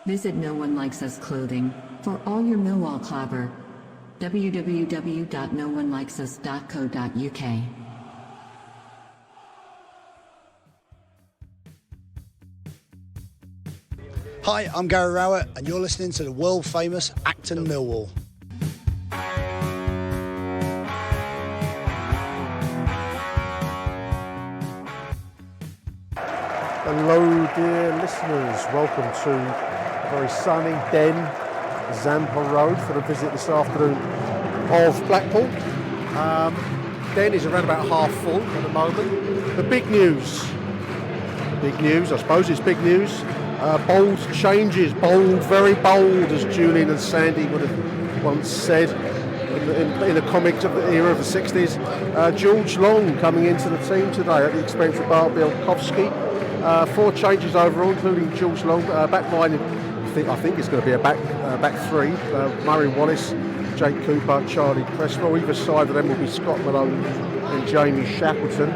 Visit No One Likes Us Clothing for all your Millwall clobber. www.noonelikesus.co.uk. Hi, I'm Gary Rowett, and you're listening to the world famous Achtung Millwall. Hello dear listeners, welcome to a very sunny Den, Zampa Road, for the visit this afternoon of Blackpool. Den is around about half full at the moment. The big news, I suppose it's big news, bold changes, very bold, as Julian and Sandy would have once said in the comics of the era of the 60s. George Long coming into the team today at the expense of Bart Bielkowski. 4 changes overall, including George Long. Back line, I think it's going to be a back three. Murray Wallace, Jake Cooper, Charlie Cresswell. Either side of them will be Scott Malone and Jamie Shackleton.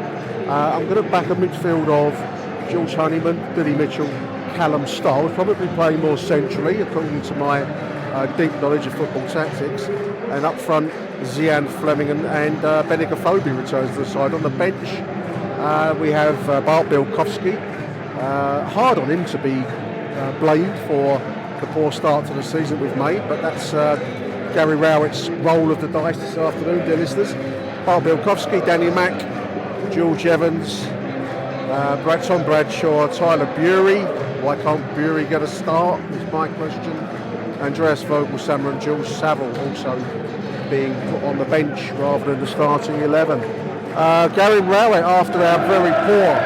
I'm going to back a midfield of George Honeyman, Billy Mitchell, Callum Starr, probably playing more centrally, according to my deep knowledge of football tactics. And up front, Zian Fleming and Benik Afobe returns to the side. On the bench, we have Bart Bielkowski. Hard on him to be blamed for the poor start to the season we've made, but that's Gary Rowett's roll of the dice this afternoon, dear listeners. Bart Bielkowski, Danny Mack, George Evans, Tom Bradshaw, Tyler Bury. Why can't Bury get a start, is my question. Andreas Vogelsammer and Jules Saville also being put on the bench rather than the starting 11. Gary Rowett, after our very poor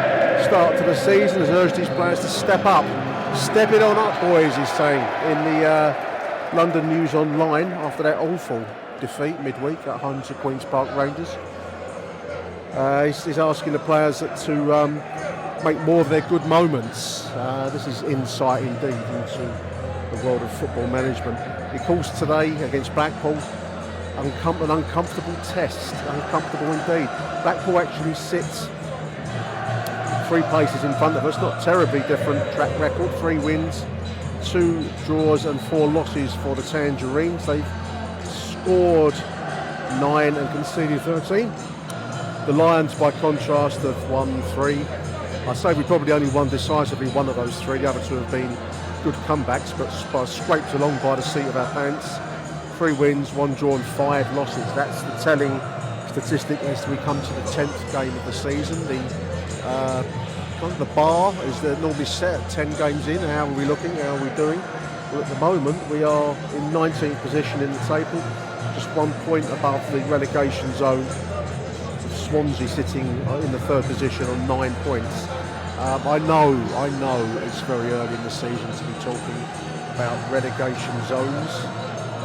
start to the season, has urged his players to step up. Step it on up, boys, he's saying in the London News Online after that awful defeat midweek at home to Queen's Park Rangers. He's asking the players to make more of their good moments. This is insight indeed into the world of football management. He calls today against Blackpool an uncomfortable test, uncomfortable indeed. Blackpool actually sits 3 places in front of us, not terribly different track record, 3 wins, 2 draws and 4 losses for the Tangerines. They've scored 9 and conceded 13. The Lions, by contrast, have won 3. I say we probably only won decisively one of those 3. The other 2 have been good comebacks, but scraped along by the seat of our pants. 3 wins, 1 draw and 5 losses. That's the telling statistic as we come to the 10th game of the season. The bar is normally set at 10 games in. How are we looking? How are we doing? Well, at the moment we are in 19th position in the table, just 1 point above the relegation zone. Swansea sitting in the 3rd position on 9 points. I know it's very early in the season to be talking about relegation zones,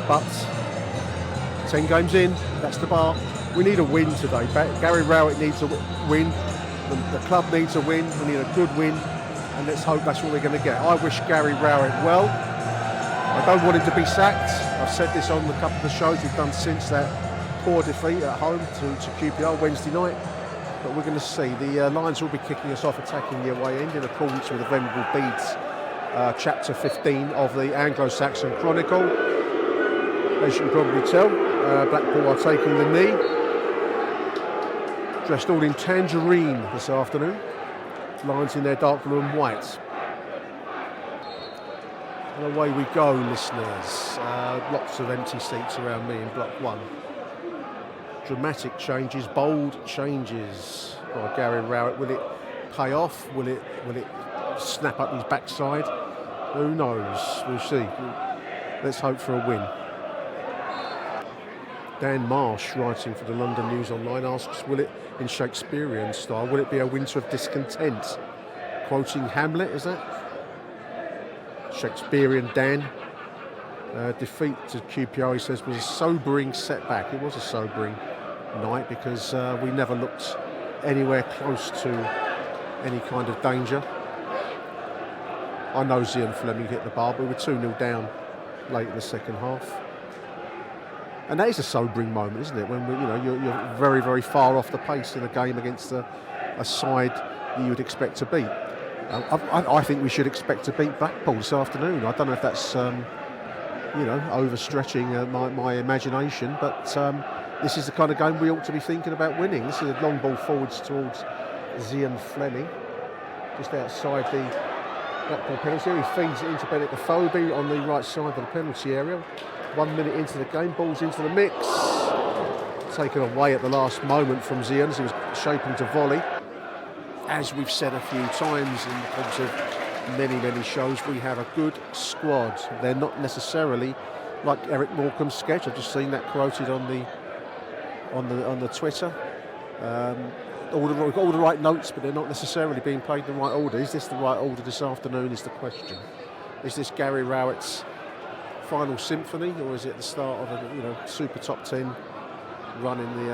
but 10 games in, that's the bar. We need a win today. Gary Rowett needs a win. The club needs a win. We need a good win, and let's hope that's what we're going to get. I wish Gary Rowett well. I don't want him to be sacked. I've said this on a couple of the shows we've done since that poor defeat at home to QPR Wednesday night. But we're going to see. The Lions will be kicking us off, attacking the away end in accordance with the Venerable Bede's chapter 15 of the Anglo-Saxon Chronicle. As you can probably tell, Blackpool are taking the knee. Dressed all in tangerine this afternoon. Lions in their dark blue and white. And away we go, listeners. Lots of empty seats around me in Block 1. Dramatic changes, bold changes by Gary Rowett. Will it pay off? Will it snap up his backside? Who knows? We'll see. Let's hope for a win. Dan Marsh, writing for the London News Online, asks, will it, in Shakespearean style, will it be a winter of discontent? Quoting Hamlet, is that? Shakespearean Dan. Defeat to QPR, he says, was a sobering setback. It was a sobering night because we never looked anywhere close to any kind of danger. I know Zian Fleming hit the bar, but we were 2-0 down late in the second half. And that is a sobering moment, isn't it? When you're very, very far off the pace in a game against a side that you would expect to beat. I think we should expect to beat Blackpool this afternoon. I don't know if that's overstretching my imagination, but this is the kind of game we ought to be thinking about winning. This is a long ball forwards towards Zian Fleming, just outside the Blackpool penalty area. He feeds it into Bennett Afobe on the right side of the penalty area. 1 minute into the game, ball's into the mix. Taken away at the last moment from Zian as he was shaping to volley. As we've said a few times in the course of many shows, we have a good squad. They're not necessarily like Eric Morecambe's sketch. I've just seen that quoted on the Twitter. All the right notes, but they're not necessarily being played in the right order. Is this the right order this afternoon is the question. Is this Gary Rowett's final symphony, or is it the start of a super top 10 run in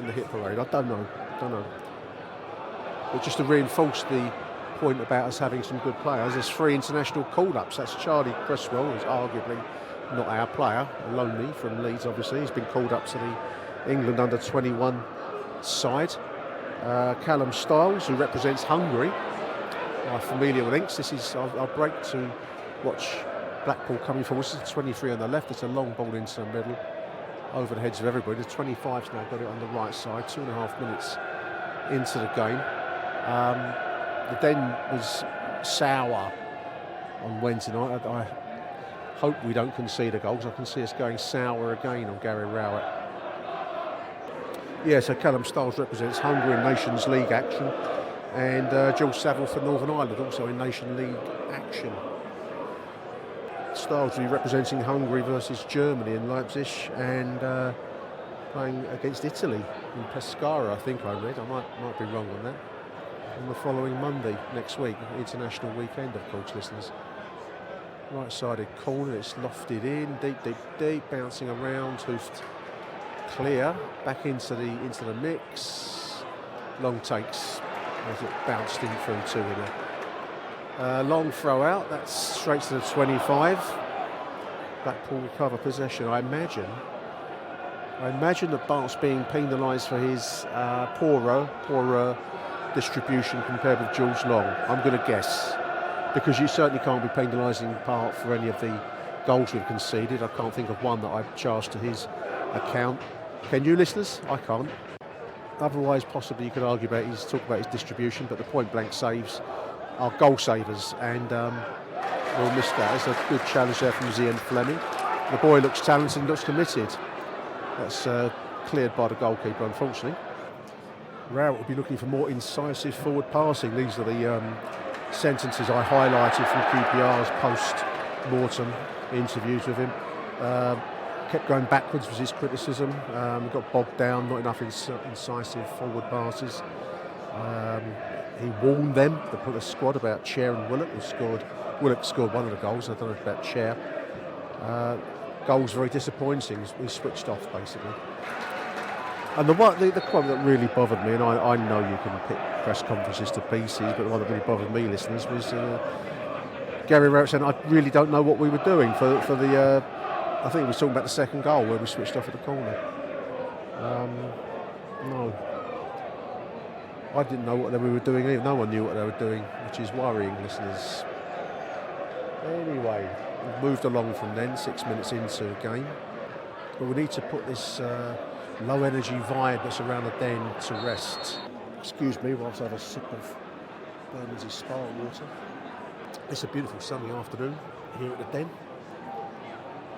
the hit parade? I don't know. But just to reinforce the point about us having some good players, there's 3 international call-ups. That's Charlie Cresswell, who's arguably not our player, Lonely from Leeds obviously. He's been called up to the England under-21 side. Callum Stiles, who represents Hungary, my familiar links. This is our break to watch Blackpool coming forward. This is 23 on the left. It's a long ball into the middle, over the heads of everybody. The 25's now got it on the right side. 2.5 minutes into the game. The Den was sour on Wednesday night. I hope we don't concede a goal, because I can see us going sour again on Gary Rowett. Yeah, so Callum Stiles represents Hungary in Nations League action, and George Saville for Northern Ireland also in Nation League action. Stiles will be representing Hungary versus Germany in Leipzig, and playing against Italy in Pescara, I think I read. I might be wrong on that. On the following Monday next week, international weekend, of course, listeners. Right-sided corner, it's lofted in, deep, bouncing around, hoofed clear, back into the mix. Long takes as it bounced in through 2 in a long throw out. That's straight to the 25. Blackpool recover possession. I imagine that Bart's being penalised for his poorer distribution compared with Jules Long. I'm going to guess, because you certainly can't be penalising Bart for any of the goals we've conceded. I can't think of one that I've charged to his account. Can you, listeners? I can't. Otherwise, possibly you could talk about his distribution, but the point-blank saves are goal savers, and we'll miss that. It's a good challenge there from Zian Fleming. The boy looks talented and looks committed. That's cleared by the goalkeeper, unfortunately. Rowett will be looking for more incisive forward passing. These are the sentences I highlighted from QPR's post-mortem interviews with him. Kept going backwards was his criticism. Got bogged down, not enough incisive forward passes. He warned them, the squad, about Chair and Willock, Willock scored one of the goals. I don't know about Chair. Goals very disappointing. We switched off basically. And the quote that really bothered me, and I know you can pick press conferences to pieces, but the one that really bothered me, listeners, was Gary Rowett saying, "I really don't know what we were doing for the." I think he was talking about the second goal where we switched off at the corner. No, I didn't know what we were doing either. No one knew what they were doing, which is worrying, listeners. Anyway, we've moved along from then, 6 minutes into the game. But we need to put this low energy vibe that's around the Den to rest. Excuse me whilst I have a sip of Bermondsey Spa water. It's a beautiful sunny afternoon here at the Den.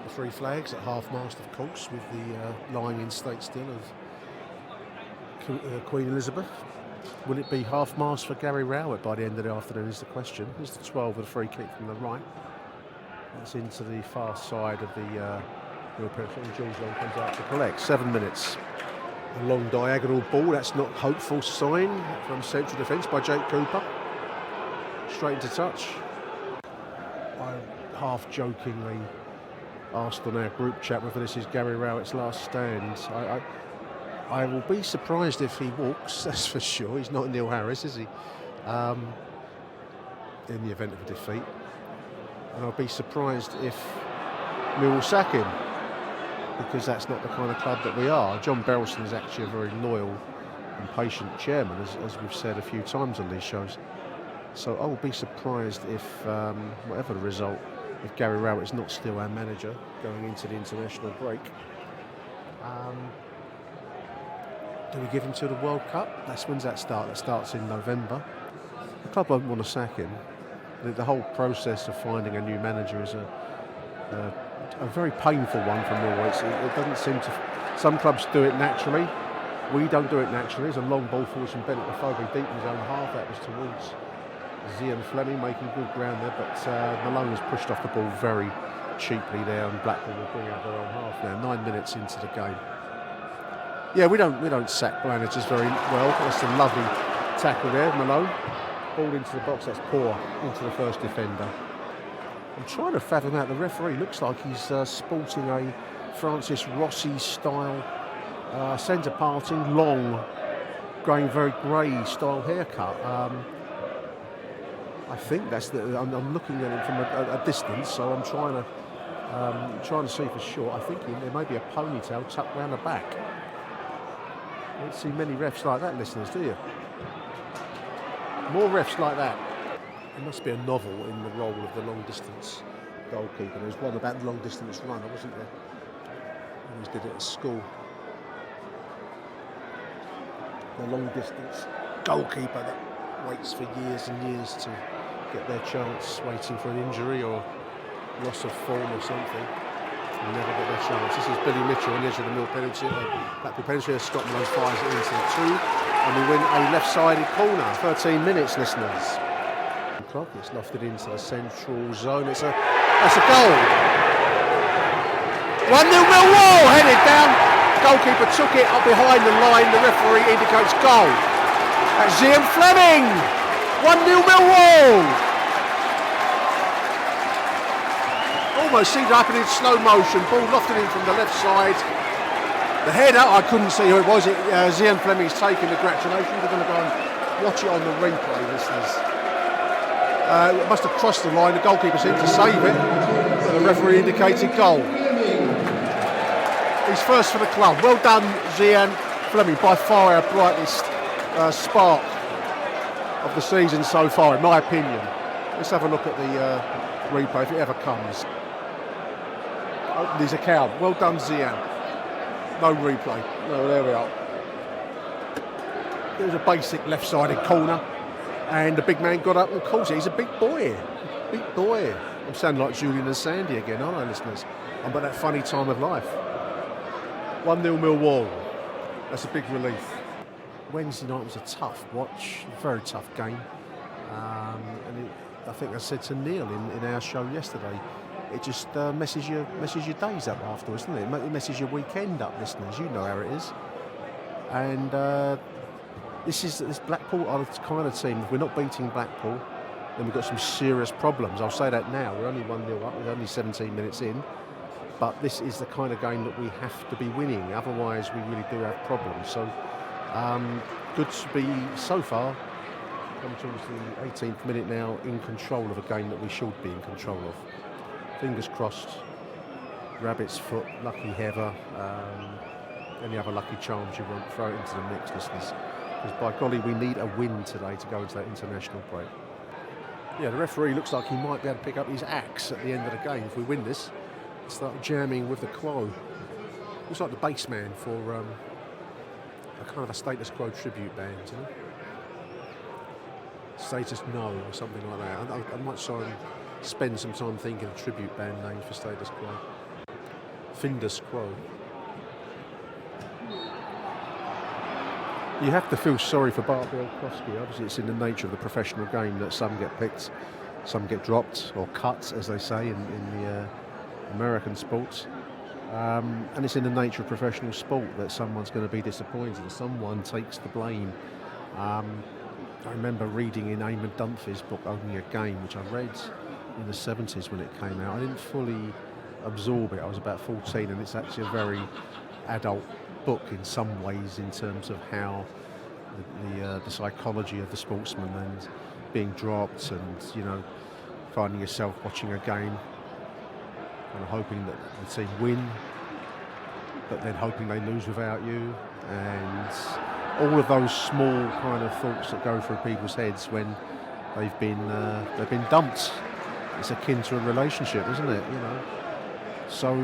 The 3 flags at half-mast, of course, with the lying in state still of Queen Elizabeth. Will it be half-mast for Gary Rowett by the end of the afternoon is the question. Here's the 12 with a free kick from the right. That's into the far side of the and Jules Long comes out to collect. 7 minutes. A long diagonal ball. That's not hopeful sign from central defence by Jake Cooper. Straight into touch. I half jokingly asked on our group chat whether this is Gary Rowett's last stand. I will be surprised if he walks, that's for sure. He's not Neil Harris, is he? In the event of a defeat. And I'll be surprised if Millwall sack him, because that's not the kind of club that we are. John Berylson is actually a very loyal and patient chairman, as we've said a few times on these shows. So I will be surprised if, whatever the result, if Gary Rowett is not still our manager going into the international break. Do we give him to the World Cup? When's that start? That starts in November. The club won't want to sack him. The whole process of finding a new manager is a very painful one for Millwall. It doesn't seem to. Some clubs do it naturally. We don't do it naturally. There's a long ball forward from Bennett Lefobey deep in his own half. That was towards Zian Fleming, making good ground there. But Malone has pushed off the ball very cheaply there, and Blackpool will bring out their own half now. 9 minutes into the game. Yeah, we don't sack managers very well. That's a lovely tackle there, Malone. Ball into the box. That's poor into the first defender. I'm trying to fathom out the referee. Looks like he's sporting a Francis Rossi style centre parting, long, going very grey style haircut. I think that's I'm looking at it from a distance, so I'm trying to see for sure. I think there may be a ponytail tucked round the back. You don't see many refs like that, listeners, do you? More refs like that. There must be a novel in the role of the long distance goalkeeper. There's one about the long distance runner, wasn't there? I always did it at school. The long distance goalkeeper that waits for years and years to get their chance, waiting for an injury or loss of form or something. They never get their chance. This is Billy Mitchell on the edge of the Mill penalty, Blackpool penalty. Scotland fires it into the 2, and we win a left-sided corner. 13 minutes, listeners. Clock. It's lofted into the central zone. That's a goal. 1-0 Millwall, headed down. Goalkeeper took it up behind the line. The referee indicates goal. That's Zian Fleming. 1-0 Millwall. Almost seemed to happen in slow motion. Ball lofted in from the left side. The header, I couldn't see who it was. Zian Fleming's taking the gratulations. We're going to go and watch it on the replay, listeners. It must have crossed the line. The goalkeeper seemed to save it. But the referee indicated goal. He's first for the club. Well done, Zian Fleming. By far our brightest spark of the season so far, in my opinion. Let's have a look at the replay if it ever comes. Open his account. Well done, Zian. No replay. No, there we are. It was a basic left-sided corner, and the big man got up and caught it. He's a big boy. Big boy. I'm sounding like Julian and Sandy again, aren't I, listeners? I'm at that funny time of life. 1-0 Millwall. That's a big relief. Wednesday night was a tough watch, very tough game. I think I said to Neil in our show yesterday, it just messes your days up afterwards, doesn't it? It messes your weekend up, listeners. You know how it is. And this Blackpool are the kind of team, if we're not beating Blackpool, then we've got some serious problems. I'll say that now. We're only 1-0 up. We're only 17 minutes in. But this is the kind of game that we have to be winning. Otherwise, we really do have problems. So, good to be, so far, coming towards the 18th minute now, in control of a game that we should be in control of. Fingers crossed. Rabbit's foot, lucky heather, any other lucky charms you want, throw it into the mix, listeners. Because by golly, we need a win today to go into that international break. Yeah, the referee looks like he might be able to pick up his axe at the end of the game if we win this. Start jamming with the quo. Looks like the bass man for a kind of a Status Quo tribute band, you know? Status No or something like that. I might try and spend some time thinking of tribute band names for Status Quo. Findus Quo. You have to feel sorry for Bart Bielkowski. Obviously, it's in the nature of the professional game that some get picked, some get dropped or cut, as they say in the American sports. And it's in the nature of professional sport that someone's going to be disappointed, that someone takes the blame. I remember reading in Eamon Dunphy's book, Only a Game, which I read in the 70s when it came out. I didn't fully absorb it. I was about 14, and it's actually a very adult book in some ways in terms of how the psychology of the sportsman and being dropped and, you know, finding yourself watching a game and hoping that the team win, but then hoping they lose without you, and all of those small kind of thoughts that go through people's heads when they've been dumped. It's akin to a relationship, isn't it? You know. So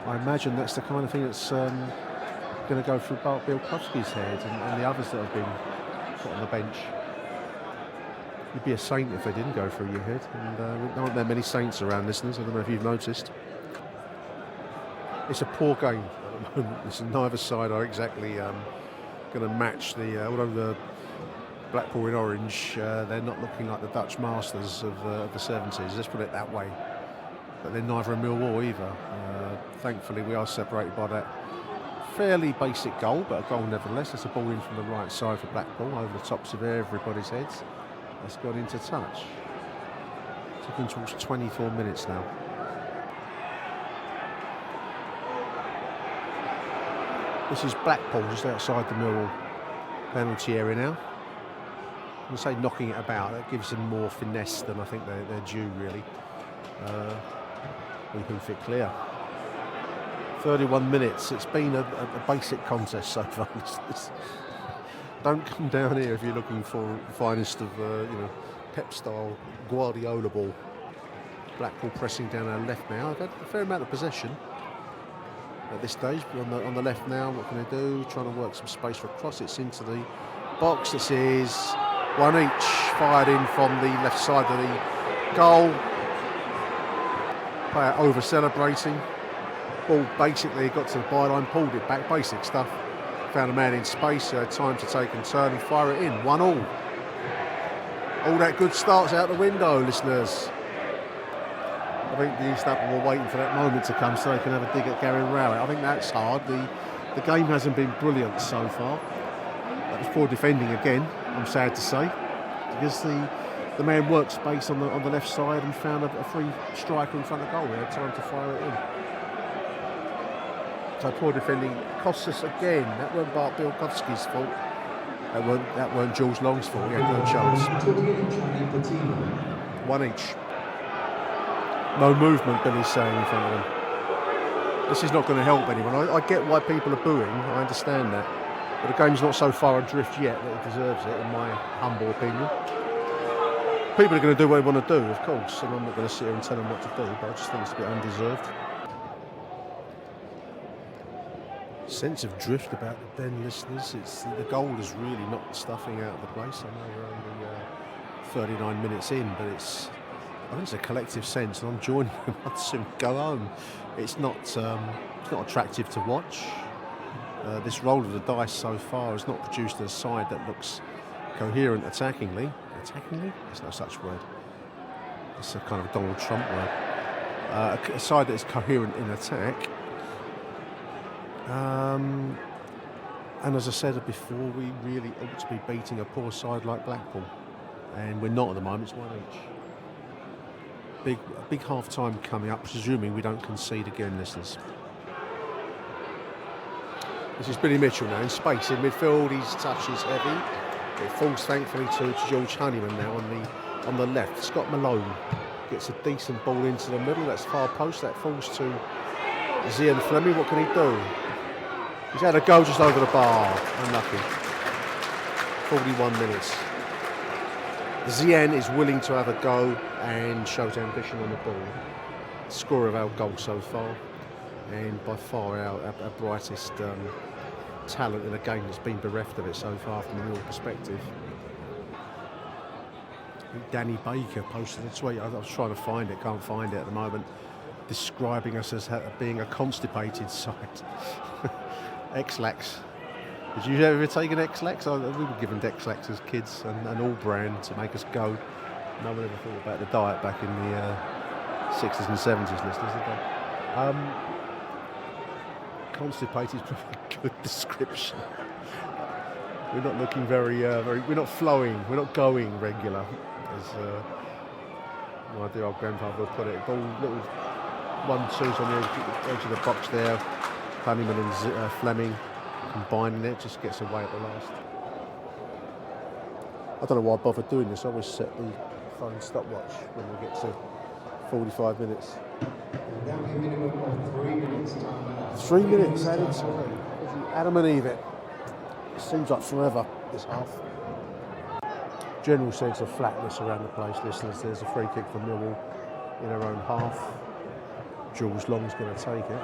I imagine that's the kind of thing that's going to go through Bart Bielkowski's head and the others that have been put on the bench. You'd be a saint if they didn't go through your head. And there aren't that many saints around, listeners. I don't know if you've noticed. It's a poor game at the moment. Neither side are exactly going to match the. Although the Blackpool in orange, they're not looking like the Dutch masters of the 70s. Let's put it that way. But they're neither a Millwall either. Thankfully, we are separated by that fairly basic goal, but a goal nevertheless. It's a ball in from the right side for Blackpool over the tops of everybody's heads. It's got into touch. Taking towards 24 minutes now. This is Blackpool just outside the Millwall penalty area now. I'm going to say knocking it about. That gives them more finesse than I think they're due, really. We can fit clear. 31 minutes. It's been a basic contest so far. Don't come down here if you're looking for the finest of Pep-style Guardiola ball. Blackpool pressing down our left now. I've had a fair amount of possession at this stage. On the left now, what can they do? Trying to work some space for a cross. It's into the box. This is one each. Fired in from the left side of the goal. Player over celebrating. Ball basically got to the byline, pulled it back, basic stuff. Found a man in space, had time to take and turn and fire it in. 1-1. All that good starts out the window, listeners. I think the East Upper were waiting for that moment to come so they can have a dig at Gary Rowett. I think that's hard. The game hasn't been brilliant so far. That was poor defending again, I'm sad to say. Because the man worked space on the left side and found a free striker in front of goal. He had time to fire it in. So poor defending costs us again. That weren't Bart Bielkowski's fault. That weren't Jules Long's fault. He had no chance. One each. No movement, Billy's saying in front of them. This is not going to help anyone. I get why people are booing. I understand that. But the game's not so far adrift yet that it deserves it, in my humble opinion. People are going to do what they want to do, of course, and I'm not going to sit here and tell them what to do, but I just think it's a bit undeserved. Sense of drift about it then, listeners. The goal is really not the stuffing out of the place. I know we're only 39 minutes in, but I think it's a collective sense, and I'm joining them. I'd soon go home. It's not attractive to watch. This roll of the dice so far has not produced a side that looks coherent attackingly. Attackingly? There's no such word. It's a kind of Donald Trump word. A side that is coherent in attack. And as I said before, we really ought to be beating a poor side like Blackpool, and we're not at the moment. It's one each. A big half time coming up, presuming we don't concede again, listeners. This is Billy Mitchell now in space in midfield. His touch is heavy. It falls thankfully to George Honeyman now on the left. Scott Malone gets a decent ball into the middle. That's far post. That falls to Zian Fleming. What can he do? He's had a go just over the bar. Unlucky. 41 minutes. Zian is willing to have a go and shows ambition on the ball. Score of our goal so far, and by far our brightest talent in a game that's been bereft of it so far from a Millwall perspective. Danny Baker posted a tweet. I was trying to find it, can't find it at the moment, describing us as being a constipated side. X-Lax. Did you ever take an X-Lax? We were given X-Lax as kids, and all brand to make us go. No one ever thought about the diet back in the 60s and 70s, listeners, did they? Constipated is probably a good description. We're not looking very, we're not flowing, we're not going regular, as my dear old grandfather would put it. Ball, little 1-2s on the edge of the box there. Honeyman and Fleming combining it, just gets away at the last. I don't know why I bother doing this. I always set the phone stopwatch when we get to 45 minutes. That'll be a minimum of 3 minutes time. 3 minutes added to it. Adam and Eve it. Seems like forever, this half. general sense of flatness around the place, listeners. There's a free kick from Millwall in our own half. Jules Long's going to take it.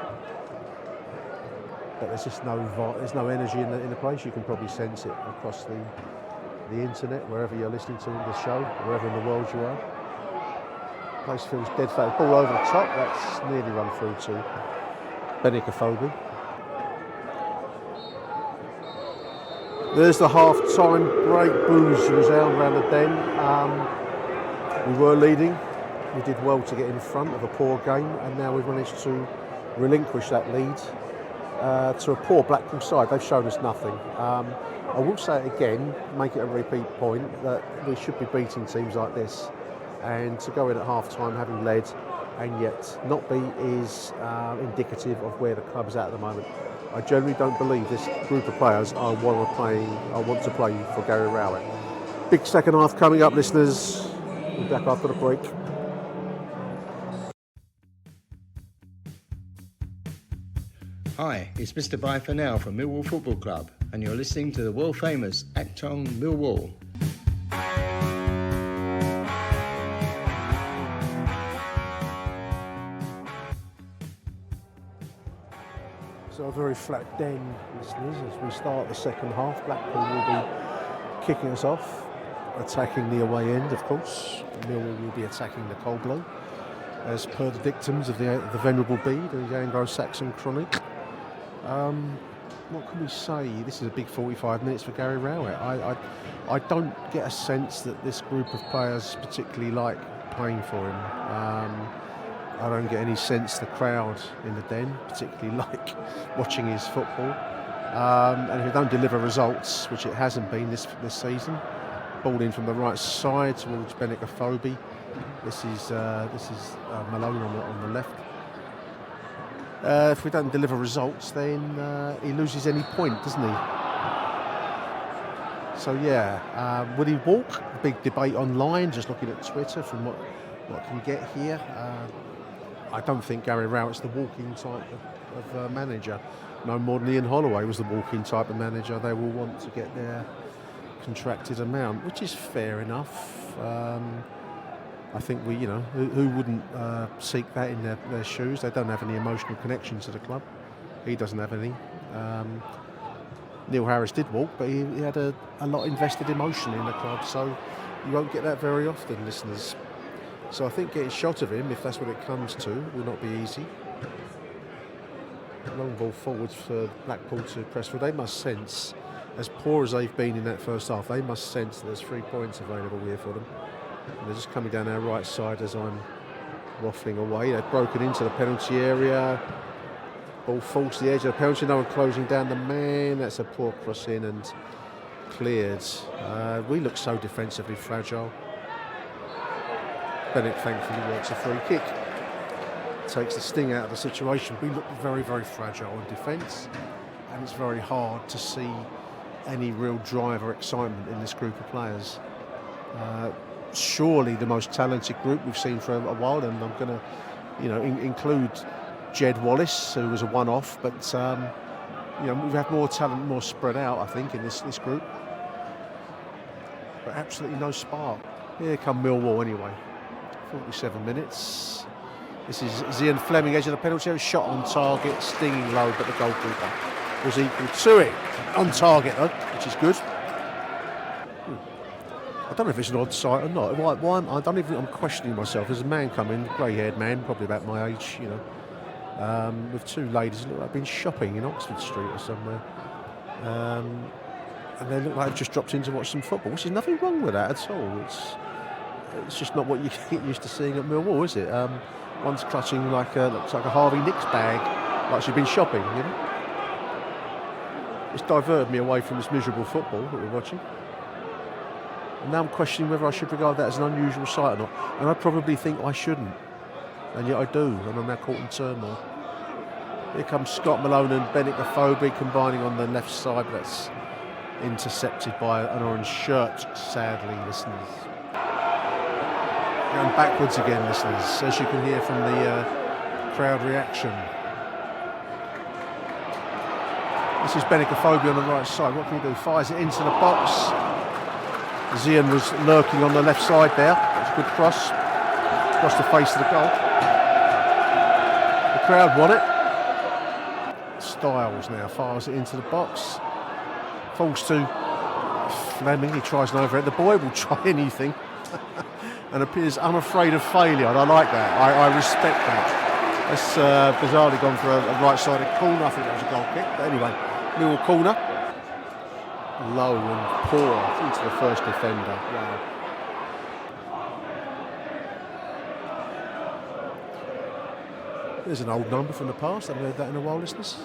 But there's just there's no energy in the place. You can probably sense it across the internet, wherever you're listening to the show, wherever in the world you are. The place feels dead flat. Ball over the top, that's nearly run through to Benicophobe. There's the half-time break. Boos resound around the den. We were leading. We did well to get in front of a poor game, and now we've managed to relinquish that lead to a poor Blackpool side. They've shown us nothing. I will say it again, make it a repeat point, that we should be beating teams like this. And to go in at half-time having led and yet not be is indicative of where the club's at the moment. I generally don't believe this group of players I want to play for Gary Rowett. Big second half coming up, listeners. We'll be back after the break. Hi, it's Mr. Bye for Now from Millwall Football Club, and you're listening to the world famous AchtungMillwall. So a very flat den, listeners, as we start the second half. Blackpool will be kicking us off, attacking the away end, of course. Millwall will be attacking the cold blow, as per the dictums of the Venerable Bede, the Anglo-Saxon Chronic. What can we say? This is a big 45 minutes for Gary Rowett. I don't get a sense that this group of players particularly like playing for him. I don't get any sense the crowd in the den particularly like watching his football. And if it don't deliver results, which it hasn't been this season, ball in from the right side towards Benicophobe. This is Malone on the left. If we don't deliver results, then he loses any point, doesn't he? So yeah, will he walk? Big debate online, just looking at Twitter from what can get here. I don't think Gary Rowett's the walking type of manager. No more than Ian Holloway was the walking type of manager. They will want to get their contracted amount, which is fair enough. I think who wouldn't seek that in their shoes? They don't have any emotional connection to the club. He doesn't have any. Neil Harris did walk, but he had a lot invested emotionally in the club, so you won't get that very often, listeners. So I think getting shot of him, if that's what it comes to, will not be easy. Long ball forwards for Blackpool to press through. They must sense, as poor as they've been in that first half, they must sense that there's 3 points available here for them. And they're just coming down our right side as I'm waffling away. They've broken into the penalty area. Ball falls to the edge of the penalty. No one closing down the man. That's a poor cross in and cleared. We look so defensively fragile. Bennett thankfully works a free kick. Takes the sting out of the situation. We look very, very fragile in defence, and it's very hard to see any real drive or excitement in this group of players. Surely the most talented group we've seen for a while, and I'm going to, include Jed Wallace, who was a one-off, but we've had more talent, more spread out, I think, in this group. But absolutely no spark. Here come Millwall anyway. 47 minutes. This is Zian Fleming, edge of the penalty area, shot on target, stinging low, but the goalkeeper was equal to it. On target though, which is good. I don't know if it's an odd sight or not. I'm questioning myself. There's a man coming, grey-haired man, probably about my age, with two ladies who look like they've been shopping in Oxford Street or somewhere. And they look like they've just dropped in to watch some football, which is nothing wrong with that at all. It's just not what you get used to seeing at Millwall, is it? One's clutching looks like a Harvey Nicks bag, like she'd been shopping, It's diverted me away from this miserable football that we're watching. And now I'm questioning whether I should regard that as an unusual sight or not. And I probably think I shouldn't. And yet I do, and I'm now caught in turmoil. Here comes Scott Malone and Benicophobe combining on the left side, but that's intercepted by an orange shirt, sadly, listeners. Going backwards again, listeners, as you can hear from the crowd reaction. This is Benicophobe on the right side. What can he do? Fires it into the box. Zian was lurking on the left side there. That's a good cross. Across the face of the goal. The crowd want it. Styles now fires it into the box. Falls to Fleming. He tries an overhead. The boy will try anything and appears unafraid of failure. And I like that. I respect that. That's bizarrely gone for a right-sided corner. I think that was a goal kick. But anyway, Millwall corner. Low and poor into the first defender. Wow. There's an old number from the past. I haven't heard that in a while, listeners.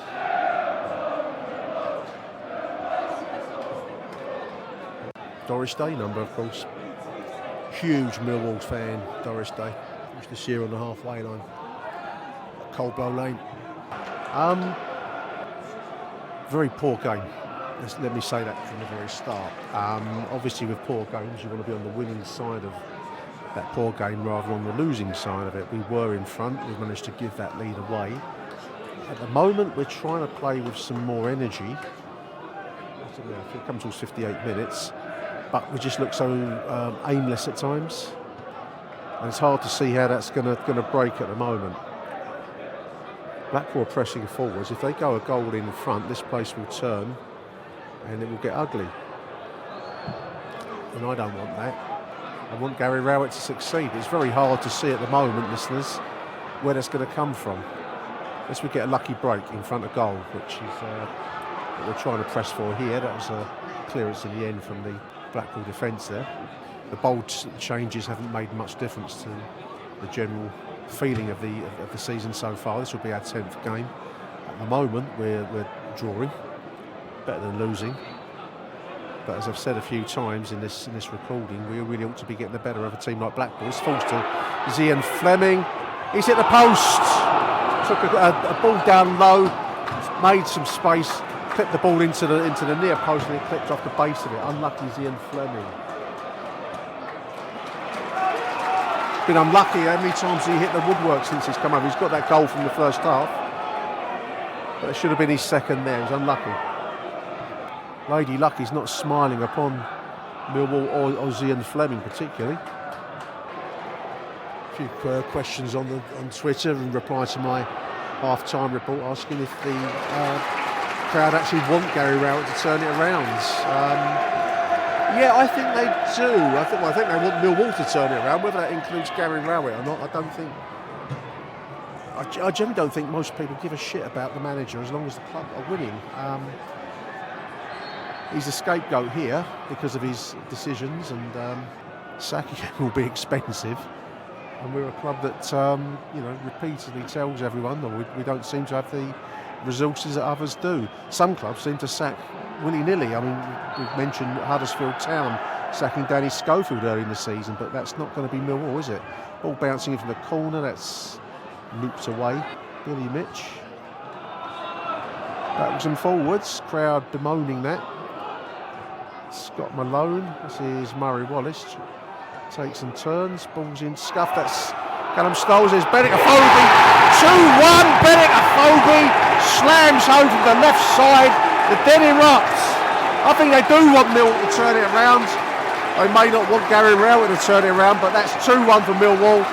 Doris Day number, of course. Huge Millwall fan, Doris Day. Used to see her on the halfway line. Coldblow Lane. Very poor game. Let me say that from the very start. Obviously with poor games you want to be on the winning side of that poor game rather than on the losing side of it. We were in front, we managed to give that lead away. At the moment we're trying to play with some more energy. It comes to 58 minutes, but we just look so aimless at times. And it's hard to see how that's going to break at the moment. Blackpool are pressing forwards. If they go a goal in front, this place will turn and it will get ugly. And I don't want that. I want Gary Rowett to succeed. It's very hard to see at the moment, listeners, where that's going to come from. Unless we get a lucky break in front of goal, which is what we're trying to press for here. That was a clearance in the end from the Blackpool defence there. The bold changes haven't made much difference to the general feeling of the season so far. This will be our 10th game. At the moment, we're drawing, better than losing. But as I've said a few times in this recording, we really ought to be getting the better of a team like Blackpool. It's falls to Zian Fleming. He's hit the post. Took a ball down low, made some space, clipped the ball into the near post, and it clipped off the base of it. Unlucky Zian Fleming. Been unlucky how many times he hit the woodwork since he's come over. He's got that goal from the first half, but it should have been his second there. He was unlucky. Lady Lucky's not smiling upon Millwall or Zian Fleming particularly. A few questions on Twitter in reply to my half-time report asking if the crowd actually want Gary Rowett to turn it around. Yeah, I think they do. I think they want Millwall to turn it around. Whether that includes Gary Rowett or not, I don't think. I generally don't think most people give a shit about the manager as long as the club are winning. He's a scapegoat here because of his decisions, and sacking him will be expensive. And we're a club that repeatedly tells everyone that we don't seem to have the resources that others do. Some clubs seem to sack willy-nilly. I mean, we've mentioned Huddersfield Town sacking Danny Schofield early in the season, but that's not going to be Millwall, is it? Ball bouncing in from the corner, that's looped away. Billy Mitch. Backwards and forwards, crowd bemoaning that. Scott Malone, this is Murray Wallace. Takes and turns, balls in, scuff, that's Callum Stoles, there's Bennett Afobe. 2-1, Bennett Afobe slams home from the left side. The den erupts. I think they do want Millwall to turn it around. They may not want Gary Rowett to turn it around, but that's 2-1 for Millwall.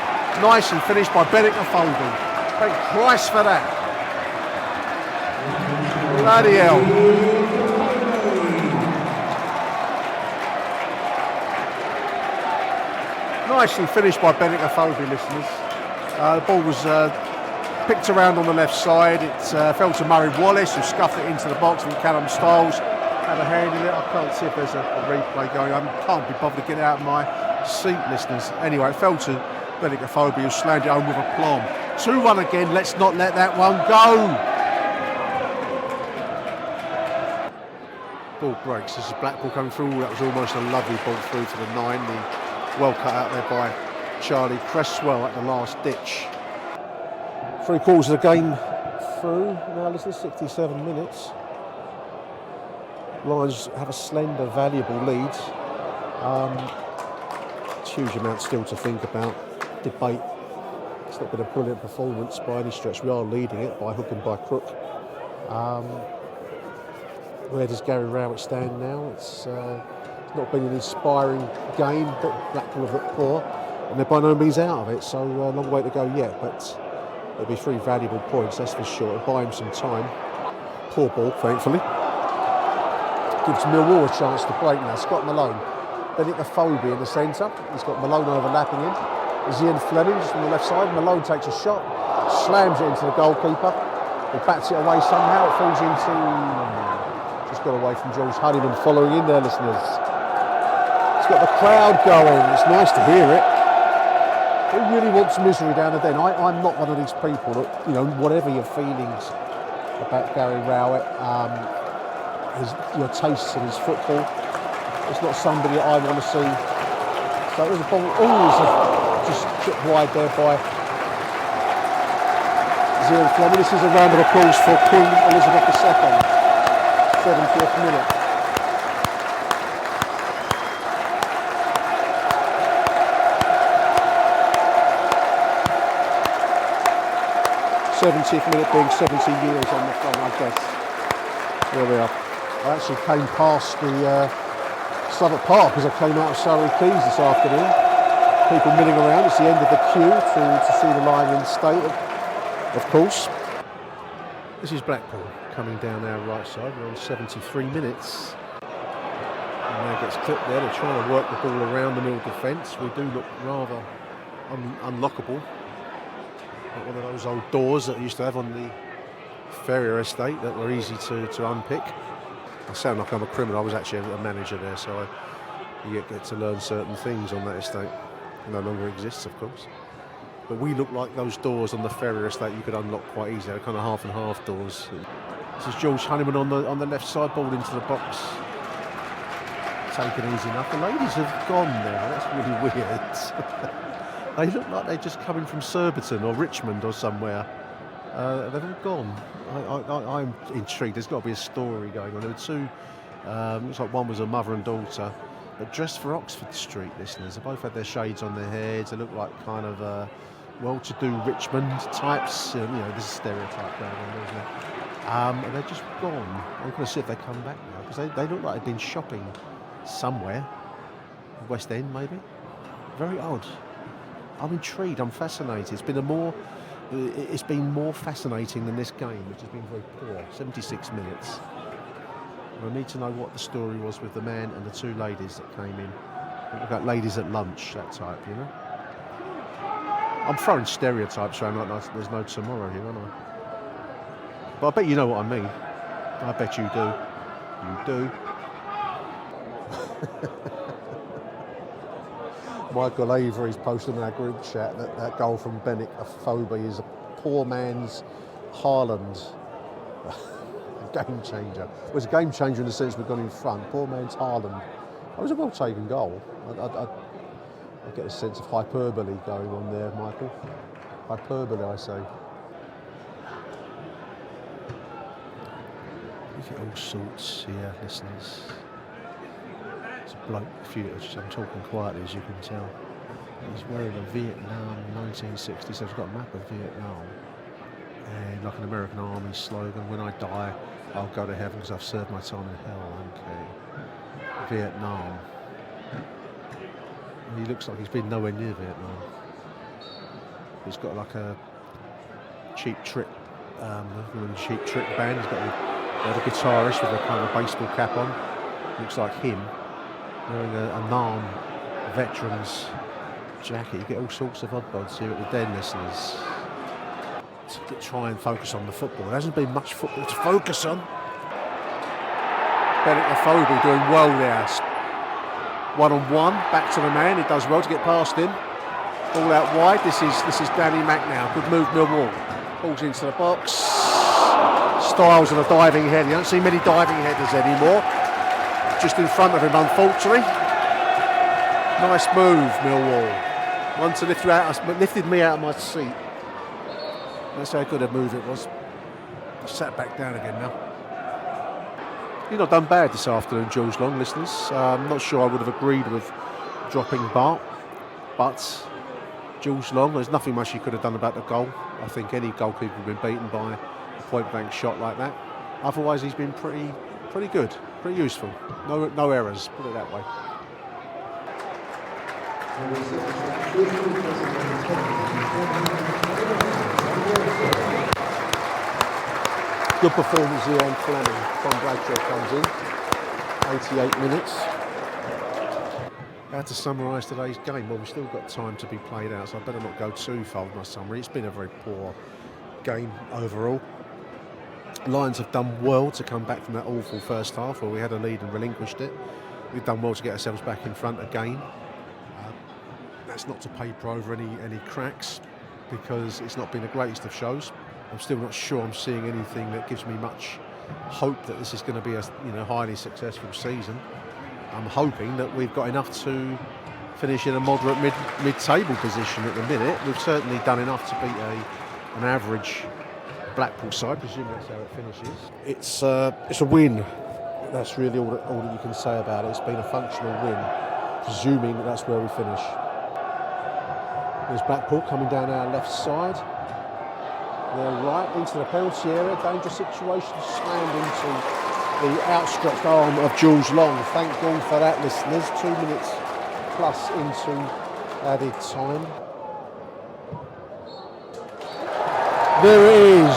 Nicely finished by Bennett Afobe. Thank Christ for that. Bloody hell. Nicely finished by Bennett Afobe, listeners. The ball was picked around on the left side. It fell to Murray Wallace, who scuffed it into the box, and Callum Stoles had a hand in it. I can't see if there's a replay going. I can't be bothered to get out of my seat, listeners. Anyway, it fell to Bennett Afobe, who slammed it home with aplomb. 2-1 again. Let's not let that one go. Ball breaks. This is Blackpool coming through. That was almost a lovely ball through to the 9. Well cut out there by Charlie Cresswell at the last ditch. 3/4 of the game through. Now listen, 67 minutes. Lions have a slender, valuable lead. Huge amount still to think about, debate. It's not been a brilliant performance by any stretch. We are leading it by hook and by crook. Where does Gary Rowett stand now? It's It's not been an inspiring game, but Blackpool have looked poor, and they're by no means out of it, so a long way to go yet, but there'll be 3 valuable points, that's for sure. It'll buy him some time. Poor ball, thankfully. Gives Millwall a chance to break now. Scott Malone. Bennett the Phobie in the centre. He's got Malone overlapping him. There's Ian Fleming just on the left side. Malone takes a shot, slams it into the goalkeeper. He bats it away somehow. It falls into... Just got away from George Honeyman following in there, listeners. It's got the crowd going. It's nice to hear it. Who really wants misery down the den? I'm not one of these people that, you know, whatever your feelings about Gary Rowett, your tastes in his football, it's not somebody that I want to see. So it was a ball, just chipped wide there by Ian Fleming. This is a round of applause for Queen Elizabeth II, 70th minute. Being 70 years on the front, I guess. There we are. I actually came past the Southwark Park as I came out of Surrey Quays this afternoon. People milling around. It's the end of the queue to see the line in state, of course. This is Blackpool coming down our right side. We're on 73 minutes. And now gets clipped there. They're trying to work the ball around the middle defence. We do look rather unlockable. Like one of those old doors that I used to have on the Ferrier estate that were easy to unpick. I sound like I'm a criminal. I was actually a manager there, so you get to learn certain things on that estate. It no longer exists, of course. But we look like those doors on the Ferrier estate you could unlock quite easily. They're kind of half and half doors. This is George Honeyman on the left side, ball into the box. Taken easy enough. The ladies have gone now. That's really weird. They look like they're just coming from Surbiton or Richmond or somewhere. They've all gone. I'm intrigued. There's got to be a story going on. There were 2, looks like one was a mother and daughter, but dressed for Oxford Street, listeners. They both had their shades on their heads. They look like kind of well-to-do Richmond types. You know, there's a stereotype going on, isn't it? And they're just gone. I'm going to see if they come back now, because they look like they've been shopping somewhere. West End, maybe. Very odd. I'm intrigued. I'm fascinated. It's been more fascinating than this game, which has been very poor. 76 minutes. And I need to know what the story was with the man and the 2 ladies that came in. We've got ladies at lunch, that type, you know. I'm throwing stereotypes around like there's no tomorrow here, aren't I? But I bet you know what I mean. I bet you do. You do. Michael Avery's posted in our group chat that goal from Bennett, a Phobie, is a poor man's Haaland. A game changer. It was a game changer in the sense we've gone in front. Poor man's Haaland. It was a well taken goal. I get a sense of hyperbole going on there, Michael. Hyperbole, I say. You get all sorts here, listeners. Bloke, I'm talking quietly as you can tell. He's wearing a Vietnam 1960, so he's got a map of Vietnam and like an American Army slogan, when I die I'll go to heaven because I've served my time in hell. Okay, Vietnam. He looks like he's been nowhere near Vietnam. He's got like a cheap trick band. He's got a guitarist with a kind of baseball cap on. Looks like him. Wearing a Nam veterans jacket. You get all sorts of oddbods here at the Den, listeners. To try and focus on the football. There hasn't been much football to focus on. Bennett the Phobie doing well there. 1-on-1, back to the man. He does well to get past him. Ball out wide. This is Danny Mack now. Good move, Millwall. Balls into the box. Styles and a diving header. You don't see many diving headers anymore. Just in front of him, unfortunately. Nice move, Millwall. One to lifted me out of my seat. That's how good a move it was. I sat back down again now. You've not done bad this afternoon, Jules Long, listeners. I'm not sure I would have agreed with dropping Bart, but Jules Long, there's nothing much he could have done about the goal. I think any goalkeeper would have been beaten by a point-blank shot like that. Otherwise, he's been pretty good. Pretty useful. No errors, put it that way. Good performance here on Fleming. Tom Bradshaw comes in, 88 minutes. How to summarise today's game? Well, we've still got time to be played out, so I better not go too far with my summary. It's been a very poor game overall. Lions have done well to come back from that awful first half where we had a lead and relinquished it. We've done well to get ourselves back in front again. That's not to paper over any cracks, because it's not been the greatest of shows. I'm still not sure I'm seeing anything that gives me much hope that this is going to be a highly successful season. I'm hoping that we've got enough to finish in a moderate mid-table position at the minute. We've certainly done enough to beat an average Blackpool side, presuming that's how it finishes. It's a win. That's really all that you can say about it. It's been a functional win, presuming that's where we finish. There's Blackpool coming down our left side. They're right into the penalty area. Dangerous situation, slammed into the outstretched arm of Jules Long. Thank God for that, listeners. 2 minutes plus into added time. There it is.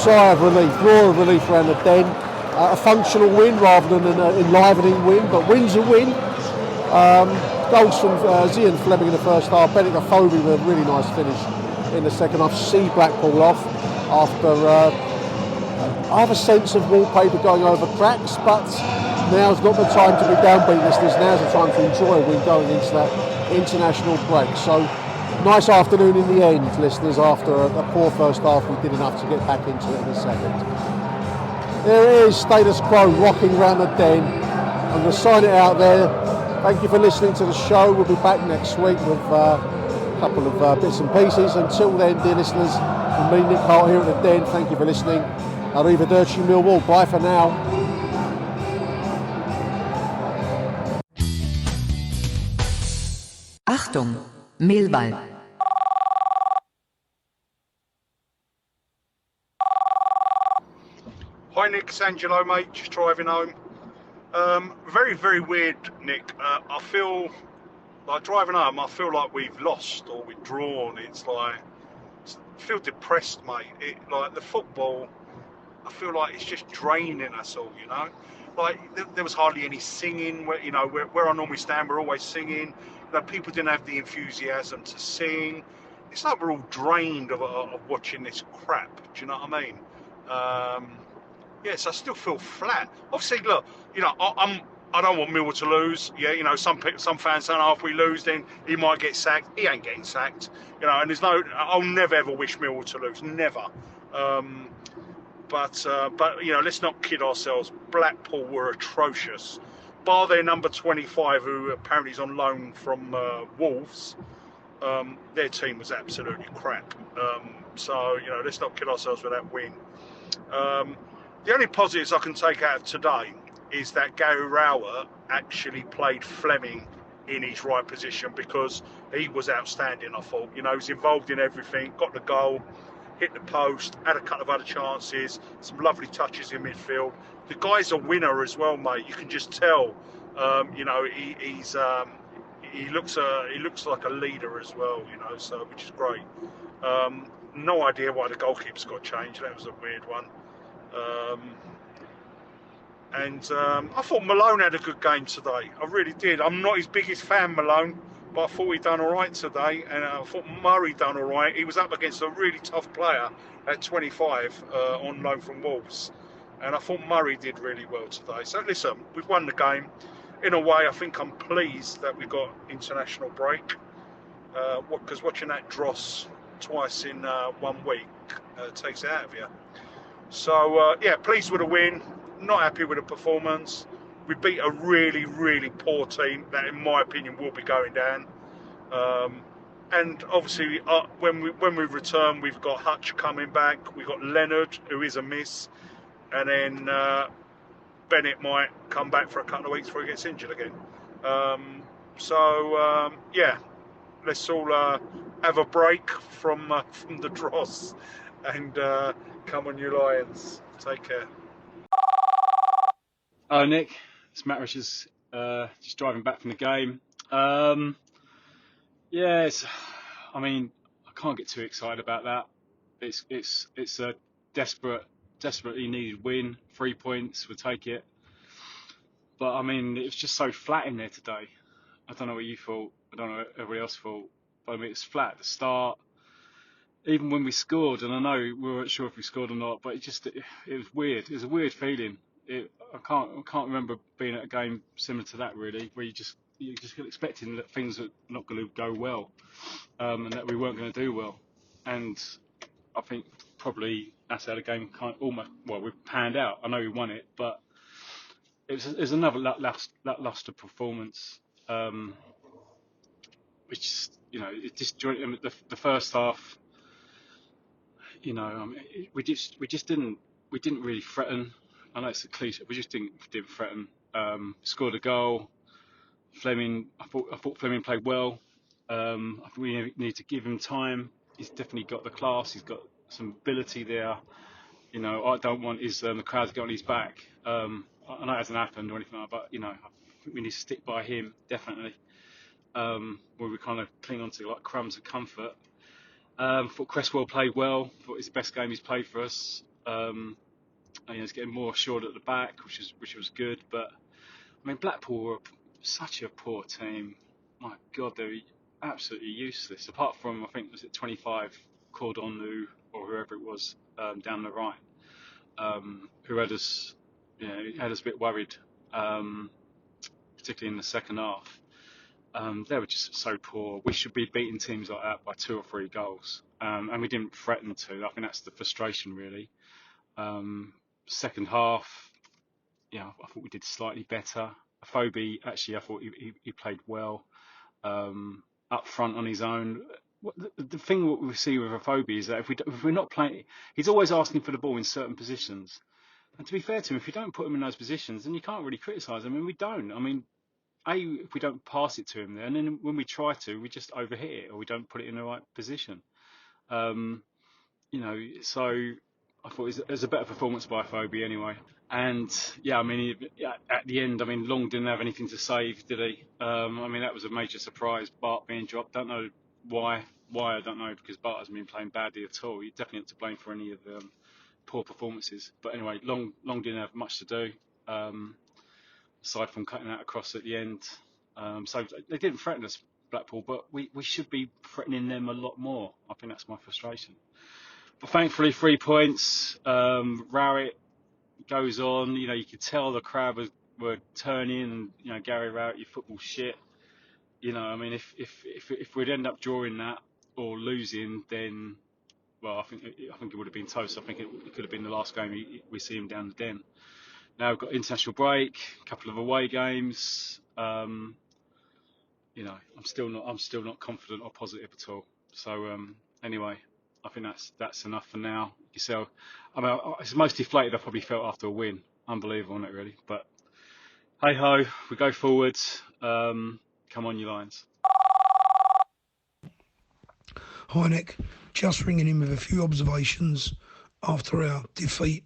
Sigh of relief, roar of relief around the Den. A functional win rather than an enlivening win, but win's a win. Goals from Zian Fleming in the first half. Bennett Afobe with a really nice finish in the second half. See Blackpool off after I have a sense of wallpaper going over cracks, but now's not the time to be downbeat, listeners. Now's the time to enjoy a win going into that international break. So nice afternoon in the end, listeners. After a poor first half, we did enough to get back into it in the second. There it is, status quo rocking around the Den. I'm going to sign it out there. Thank you for listening to the show. We'll be back next week with a couple of bits and pieces. Until then, dear listeners, from me, Nick Hart, here at the Den, thank you for listening. Arrivederci Millwall. Bye for now. Achtung, Millwall. Hi Nick, it's Angelo, mate, just driving home. Very, very weird, Nick. I feel like driving home, I feel like we've lost or withdrawn. It's like, I feel depressed, mate. Like the football, I feel like it's just draining us all, you know. Like there was hardly any singing. Where I normally stand, we're always singing. You know, people didn't have the enthusiasm to sing. It's like we're all drained of watching this crap. Do you know what I mean? Yes, I still feel flat. Obviously, look, you know, I don't want Millwall to lose. Yeah, you know, some fans saying, oh, if we lose, then he might get sacked. He ain't getting sacked. You know, and I'll never ever wish Millwall to lose, never. But you know, let's not kid ourselves. Blackpool were atrocious. Bar their number 25, who apparently is on loan from Wolves. Their team was absolutely crap. So you know, let's not kid ourselves with that win. The only positives I can take out of today is that Gary Rowett actually played Fleming in his right position, because he was outstanding, I thought. You know, he was involved in everything, got the goal, hit the post, had a couple of other chances, some lovely touches in midfield. The guy's a winner as well, mate. You can just tell. You know, he looks like a leader as well. You know, so which is great. No idea why the goalkeeper's got changed. That was a weird one. I thought Malone had a good game today. I really did. I'm not his biggest fan, Malone, but I thought he done all right today. And I thought Murray done all right. He was up against a really tough player at 25 on loan from Wolves. And I thought Murray did really well today. So listen, we've won the game. In a way, I think I'm pleased that we got international break. Because watching that dross twice in 1 week takes it out of you. So, yeah, pleased with the win. Not happy with the performance. We beat a really, really poor team that, in my opinion, will be going down. And obviously, when we return, we've got Hutch coming back. We've got Leonard, who is a miss. And then Bennett might come back for a couple of weeks before he gets injured again. Yeah, let's all have a break from the dross and come on, you Lions. Take care. Nick, it's Matt Richards, just driving back from the game. Yeah, I mean, I can't get too excited about that. It's a desperately needed win. 3 points, we'll take it. But I mean, it was just so flat in there today. I don't know what you thought. I don't know what everybody else thought. But I mean, it's flat at the start. Even when we scored, and I know we weren't sure if we scored or not, but it was weird. It was a weird feeling. I can't remember being at a game similar to that really, where you just get expecting that things are not going to go well, and that we weren't going to do well. And I think probably that's how the game we panned out. I know we won it, but it was another lackluster performance. Which the first half. We didn't really threaten. I know it's a cliche. We just didn't threaten. Scored a goal. Fleming, I thought Fleming played well. I think we need to give him time. He's definitely got the class. He's got some ability there. I don't want the crowd to get on his back. I know it hasn't happened or anything like that, but I think we need to stick by him definitely. Where we kind of cling on to like crumbs of comfort. Thought Cresswell played well. Thought it's the best game he's played for us. And he's getting more assured at the back, which was good. But I mean, Blackpool were such a poor team. My God, they're absolutely useless. Apart from I think was it 25 Cordonu or whoever it was down the right, who had us, a bit worried, particularly in the second half. They were just so poor. We should be beating teams like that by 2 or 3 goals, and we didn't threaten to. I think that's the frustration, really. Second half, I thought we did slightly better. Afobe, actually, I thought he played well up front on his own. The thing what we see with Afobe is that if we're not playing, he's always asking for the ball in certain positions. And to be fair to him, if you don't put him in those positions, then you can't really criticise him. I mean, we don't. I mean, if we don't pass it to him there, and then when we try to, we just overhit it or we don't put it in the right position. So I thought it was a better performance by Afobe anyway. And I mean, at the end, I mean, Long didn't have anything to save, did he? I mean, that was a major surprise. Bart being dropped, don't know why. I don't know, because Bart hasn't been playing badly at all. He's definitely not to blame for any of the poor performances. But anyway, Long didn't have much to do. Aside from cutting that across at the end. So they didn't threaten us, Blackpool, but we should be threatening them a lot more. I think that's my frustration. But thankfully, 3 points. Rowett goes on. You could tell the crowd were turning, and, Gary Rowett, your football shit. I mean, if we'd end up drawing that or losing, then, well, I think it would have been toast. I think it could have been the last game we see him down the Den. Now we've got international break, a couple of away games. I'm still not confident or positive at all. So anyway, I think that's enough for now. I mean, it's the most deflated I probably felt after a win. Unbelievable, isn't it, really? But hey ho, we go forward. Come on, you Lions. Hi Nick, just ringing in with a few observations after our defeat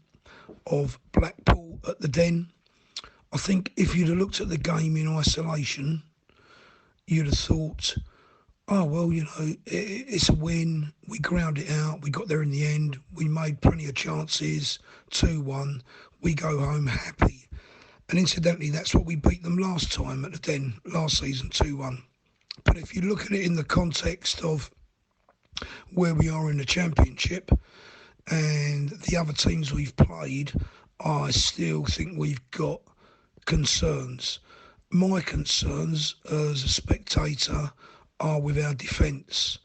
of Blackpool at the Den. I think if you'd have looked at the game in isolation, you'd have thought, oh well, it's a win, we ground it out, we got there in the end, we made plenty of chances, 2-1, we go home happy. And incidentally, that's what we beat them last time at the Den, last season, 2-1. But if you look at it in the context of where we are in the Championship and the other teams we've played, I still think we've got concerns. My concerns as a spectator are with our defence.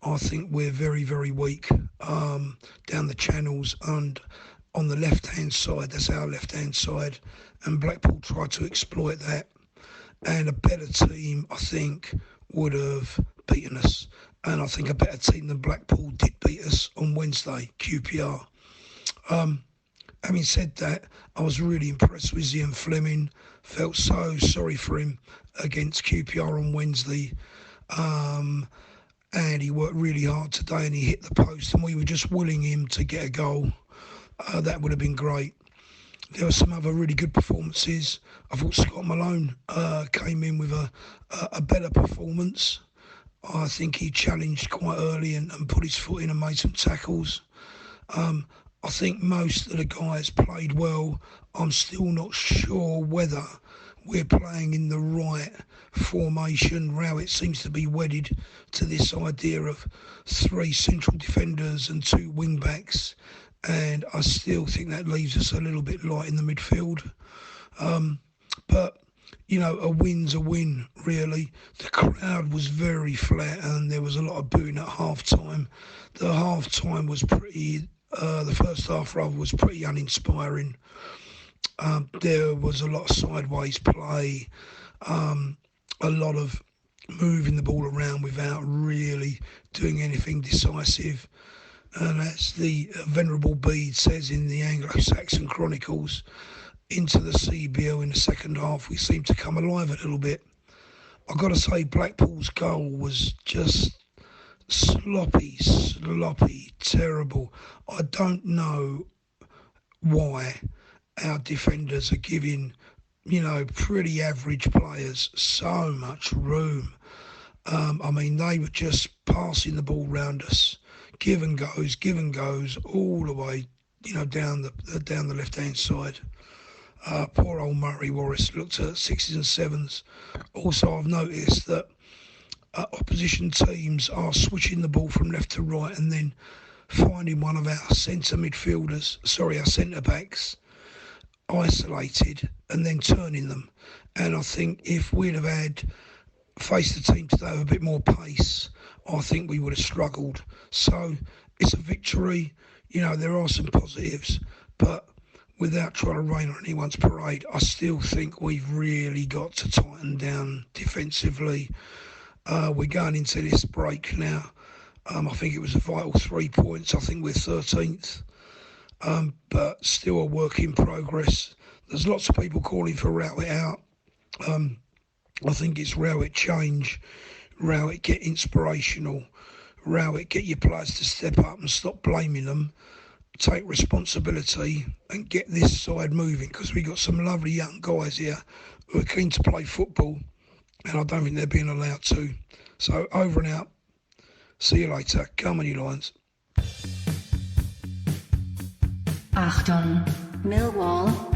I think we're very, very weak down the channels and on the left-hand side. That's our left-hand side. And Blackpool tried to exploit that. And a better team, I think, would have beaten us. And I think a better team than Blackpool did beat us on Wednesday, QPR. Having said that, I was really impressed with Ian Fleming. Felt so sorry for him against QPR on Wednesday. And he worked really hard today and he hit the post and we were just willing him to get a goal. That would have been great. There were some other really good performances. I thought Scott Malone came in with a better performance. I think he challenged quite early and put his foot in and made some tackles. I think most of the guys played well. I'm still not sure whether we're playing in the right formation. Rowett seems to be wedded to this idea of 3 central defenders and 2 wing-backs, and I still think that leaves us a little bit light in the midfield. But, you know, a win's a win, really. The crowd was very flat and there was a lot of booing at half-time. The half-time was pretty... the first half rather was pretty uninspiring. There was a lot of sideways play, a lot of moving the ball around without really doing anything decisive. And as the Venerable Bede says in the Anglo-Saxon Chronicles, into the CBL in the second half, we seemed to come alive a little bit. I've got to say, Blackpool's goal was just sloppy, terrible. I don't know why our defenders are giving, you know, pretty average players so much room. I mean, they were just passing the ball round us, give and goes all the way, you know, down the left-hand side. Poor old Murray Wallace looked at 6s and 7s. Also, I've noticed that opposition teams are switching the ball from left to right and then finding one of our our centre-backs, isolated and then turning them. And I think if we'd have faced the team today with a bit more pace, I think we would have struggled. So it's a victory. You know, there are some positives, but without trying to rain on anyone's parade, I still think we've really got to tighten down defensively. We're going into this break now. I think it was a vital 3 points. I think we're 13th, but still a work in progress. There's lots of people calling for Rowett out. I think it's Rowett change. Rowett get inspirational. Rowett get your players to step up and stop blaming them. Take responsibility and get this side moving, because we've got some lovely young guys here who are keen to play football, and I don't think they're being allowed to. So over and out. See you later. Come on, you Lions. Achtung, Millwall.